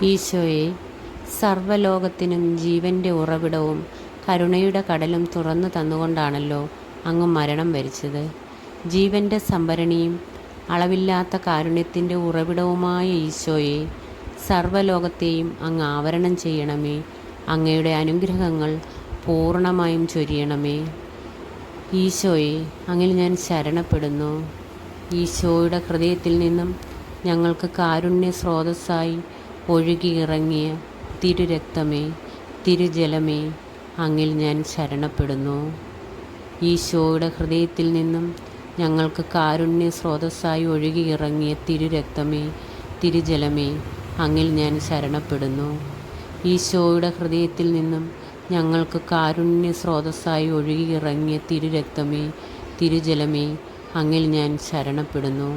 ഈശോയെ, സർവ്വലോകത്തിനും ജീവൻ്റെ ഉറവിടവും കരുണയുടെ കടലും തുറന്നു തന്നുകൊണ്ടാണല്ലോ അങ്ങ് മരണം വരിച്ചത്. ജീവൻ്റെ സംഭരണിയും അളവില്ലാത്ത കാരുണ്യത്തിൻ്റെ ഉറവിടവുമായ ഈശോയെ, സർവ്വലോകത്തെയും അങ്ങ് ആവരണം ചെയ്യണമേ. അങ്ങയുടെ അനുഗ്രഹങ്ങൾ പൂർണ്ണമായും ചൊരിയണമേ. ഈശോയെ, അങ്ങിൽ ഞാൻ ശരണപ്പെടുന്നു. ഈശോയുടെ ഹൃദയത്തിൽ നിന്നും ഞങ്ങൾക്ക് കാരുണ്യ സ്രോതസ്സായി ഒഴുകിയിറങ്ങിയ തിരുരക്തമേ, തിരുജലമേ, അങ്ങിൽ ഞാൻ ശരണപ്പെടുന്നു. ഈശോയുടെ ഹൃദയത്തിൽ നിന്നും ഞങ്ങൾക്ക് കാരുണ്യ സ്രോതസ്സായി ഒഴുകിയിറങ്ങിയ തിരുരക്തമേ, തിരുജലമേ, അങ്ങിൽ ഞാൻ ശരണപ്പെടുന്നു. ഈശോയുടെ ഹൃദയത്തിൽ നിന്നും ഞങ്ങൾക്ക് കാരുണ്യ സ്രോതസ്സായി ഒഴുകിയിറങ്ങിയ തിരുരക്തമേ, തിരുജലമേ, അങ്ങിൽ ഞാൻ ശരണപ്പെടുന്നു.